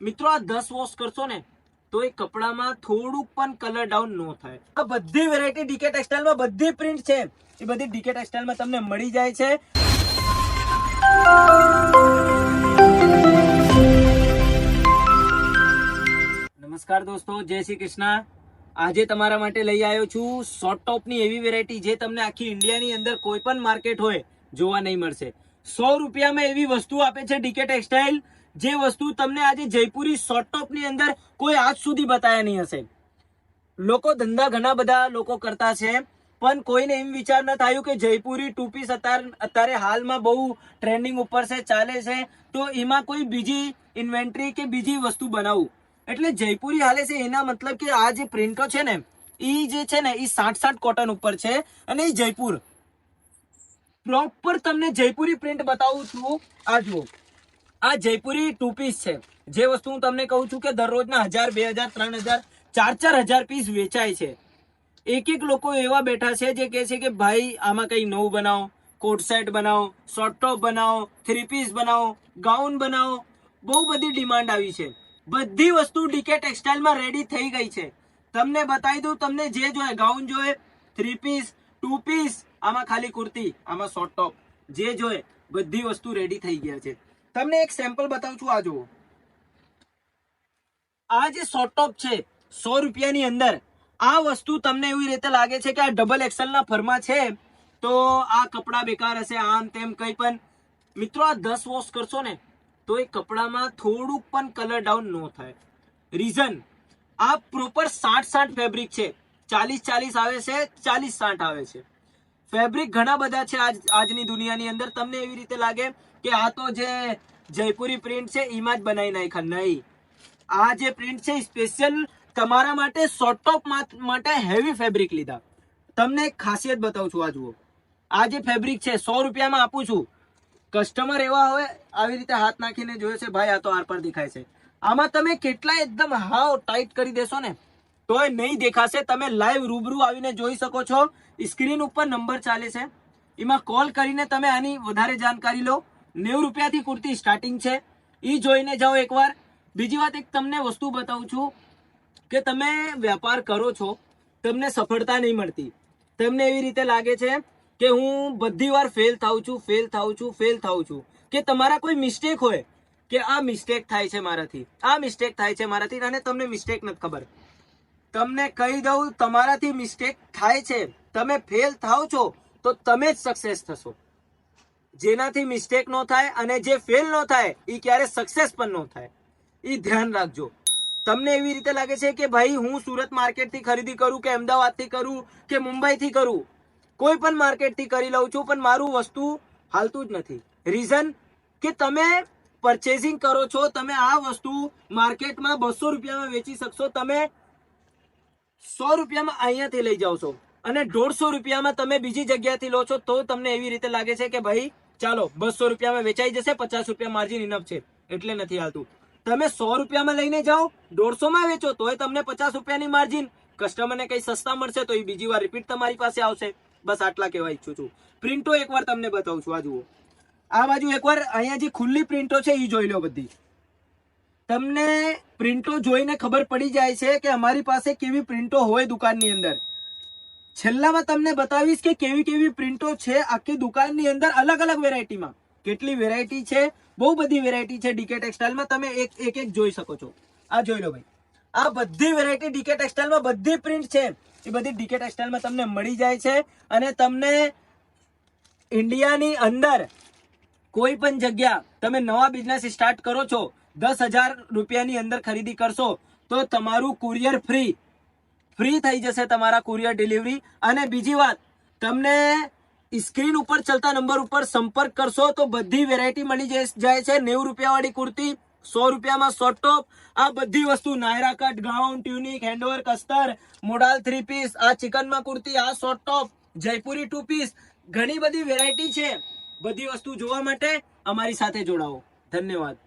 મિત્રો આ 10 વોશ કરશો ને તો એ કપડામાં થોડુંક પણ કલર ડાઉન ન થાય। આ બધી વેરાયટી ડીકે ટેક્સટાઇલમાં બધી પ્રિન્ટ છે એ બધી ડીકે ટેક્સટાઇલમાં તમને મળી જાય છે। નમસ્કાર દોસ્તો, જય શ્રી કૃષ્ણ। આજે તમારા માટે લઈ આવ્યો છું શોર્ટ ટોપની એવી વેરાયટી જે તમને આખી ઇન્ડિયાની અંદર કોઈ પણ માર્કેટ હોય જોવા નહીં મળશે। 100 રૂપિયામાં એવી વસ્તુ આપે છે ડીકે ટેક્સટાઇલ, જે વસ્તુ તમને આજે જયપુરી શોર્ટ ટોપની અંદર કોઈ આજ સુધી બતાવ્યા નહીં હશે। લોકો ધંધા ઘણા બધા લોકો કરતા છે, પણ કોઈને એમ વિચાર ન થયું કે જયપુરી ટુ પીસ અત્યારે હાલમાં બહુ ટ્રેન્ડિંગ ઉપર છે, ચાલે છે, તો એમાં કોઈ બીજી ઇન્વેન્ટરી કે બીજી વસ્તુ બનાવું। એટલે જયપુરી હાલે છે એના મતલબ કે આ જે પ્રિન્ટો છે ને એ જે છે ને એ 60 કોટન ઉપર છે અને એ જયપુર પ્રોપર તમને જયપુરી પ્રિન્ટ બતાવું છું। આ જુઓ, આ જયપુરી ટુ પીસ છે, જે વસ્તુ હું તમને કહું છું કે દરરોજના 1000, 2000, 3000, 4000 પીસ વેચાય છે। એક લોકો એવા બેઠા છે જે કહે છે કે ભાઈ આમાં કઈ નવું બનાવો, કોટ સેટ બનાવો, શોર્ટ ટોપ બનાવો, 3 પીસ બનાવો, ગાઉન બનાવો, બહુ બધી ડિમાન્ડ આવી છે। બધી વસ્તુ ડીકે ટેક્સટાઇલમાં રેડી થઈ ગઈ છે। તમને બતાવી દઉં, તમને જે જોઈએ, ગાઉન જોઈએ, 3 પીસ, 2 પીસ, આમાં ખાલી કુર્તી, આમાં શોર્ટ ટોપ, જે જોઈએ બધી વસ્તુ રેડી થઈ ગયા છે। તમને એક સેમ્પલ બતાવું છું। આ જુઓ, આ જે શોર્ટ ટોપ છે 100 રૂપિયાની અંદર, આ વસ્તુ તમને એવી રીતે લાગે છે કે આ ડબલ એક્સેલ ના ફરમાં છે તો આ કપડા બેકાર હશે, આમ તેમ કઈ પણ। મિત્રો આ 10 વોશ કરશો ને તો એ કપડામાં થોડુંક પણ કલર ડાઉન ન થાય। રીઝન, આ પ્રોપર 60 ફેબ્રિક છે, 40 આવે છે, 40 આવે છે। ફેબ્રિક ઘણા બધા છે આજની દુનિયાની અંદર। તમને એવી રીતે લાગે કે આ તો જે જયપુરી પ્રિન્ટ છે એમાં જ બનાવી નાખ્યા, નહીં। આ જે પ્રિન્ટ છે સ્પેશિયલ તમારા માટે શોર્ટ ટોપ માટે હેવી ફેબ્રિક લીધા। તમને એક ખાસિયત બતાવું છું। આ જુઓ, આ જે ફેબ્રિક છે 100 રૂપિયામાં આપું છું। કસ્ટમર એવા હોય આવી રીતે હાથ નાખીને જોયે છે, ભાઈ આ તો આર પર દેખાય છે। આમાં તમે કેટલા એકદમ હાવ ટાઈટ કરી દેશો ને તોય નહીં દેખાશે। તમે લાઈવ રૂબરૂ આવીને જોઈ શકો છો। સ્ક્રીન ઉપર નંબર ચાલે છે, એમાં કોલ કરીને તમે આની વધારે જાણકારી લો। 90 રૂપિયાથી કુર્તી સ્ટાર્ટિંગ છે, એ જોઈને જાઓ એકવાર। બીજી વાત, એક તમને વસ્તુ બતાવું છું કે તમે વેપાર કરો છો, તમને સફળતા નહીં મળતી, તમને એવી રીતે લાગે છે કે હું બધી વાર ફેલ થાઉં છું, કે તમારા કોઈ મિસ્ટેક હોય કે આ મિસ્ટેક થાય છે મારાથી, આ મિસ્ટેક થાય છે મારાથી, અને તમને મિસ્ટેક નથી ખબર। તમને કહી દઉં, તમારાથી મિસ્ટેક થાય છે, તમે ફેલ થાવ છો તો તમે જ સક્સેસ થશો। જેનાથી મિસ્ટેક ન થાય અને જે ફેલ ન થાય એ ક્યારે સક્સેસ પણ ન થાય, એ ધ્યાન રાખજો। તમને એવી રીતે લાગે છે કે ભાઈ હું સુરત માર્કેટ થી ખરીદી કરું કે અમદાવાદ થી કરું કે મુંબઈ થી કરું, કોઈ પણ માર્કેટ થી કરી લઉં છું, પણ મારું વસ્તુ હાલતું જ નથી। રીઝન કે તમે પરચેસિંગ કરો છો, તમે આ વસ્તુ માર્કેટમાં 200 રૂપિયામાં વેચી શકશો, તમે 100 રૂપિયામાં અહીંયાથી લઈ જાઓ છો અને 150 રૂપિયામાં તમે બીજી જગ્યાથી લો છો, તો તમને એવી રીતે લાગે છે કે ભાઈ ચાલો 200 રૂપિયામાં વેચાઈ જશે, 50 રૂપિયા માર્જિન ઇનફ છે, એટલે નથી હાલતું। તમે 100 રૂપિયામાં લઈને જાઓ, 150 માં વેચો તોય તમને 50 રૂપિયાની માર્જિન, કસ્ટમરને કઈ સસ્તા મળશે તો એ બીજી વાર રિપીટ તમારી પાસે આવશે। બસ આટલા કહેવા ઈચ્છું છું। પ્રિન્ટો એકવાર તમને બતાવું છું। આ જુઓ, આ બાજુ એકવાર અહીંયા જે ખુલ્લી પ્રિન્ટો છે એ જોઈ લો બધી। તમને પ્રિન્ટો જોઈને ખબર પડી જાય છે કે અમારી પાસે કેવી પ્રિન્ટો હોય દુકાનની અંદર। છેલ્લામાં તમને બતાવીશ કે કેવી કેવી પ્રિન્ટો છે આખી દુકાનની અંદર, અલગ અલગ વેરાયટીમાં। કેટલી વેરાયટી છે, બહુ બધી વેરાયટી છે ડીકે ટેક્સટાઇલમાં, તમે એક જોઈ શકો છો। આ જોઈ લો ભાઈ, આ બધી વેરાયટી ડીકે ટેક્સટાઇલમાં બધી પ્રિન્ટ છે એ બધી ડીકે ટેક્સટાઇલમાં તમને મળી જાય છે। અને તમને ઇન્ડિયાની અંદર કોઈ પણ જગ્યા તમે નવા બિઝનેસ સ્ટાર્ટ કરો છો, 10,000 રૂપિયાની અંદર ખરીદી કરશો તો તમારું કુરિયર ફ્રી થઈ જશે, તમારા કુરિયર ડિલિવરી। અને બીજી વાત, તમને સ્ક્રીન ઉપર ચલતા નંબર ઉપર સંપર્ક કરશો તો બધી વેરાયટી મળી જાય છે। 90 રૂપિયા વાળી કુર્તી, 100 રૂપિયામાં શોર્ટ ટોપ, આ બધી વસ્તુ Naira cut, gown, tunic, handwork, અસ્તર, મોડાલ 3 પીસ, આ ચિકનમાં કુર્તી, આ શોર્ટ ટોપ, જયપુરી 2 પીસ, ઘણી બધી વેરાયટી છે। બધી વસ્તુ જોવા માટે અમારી સાથે જોડાઓ। ધન્યવાદ।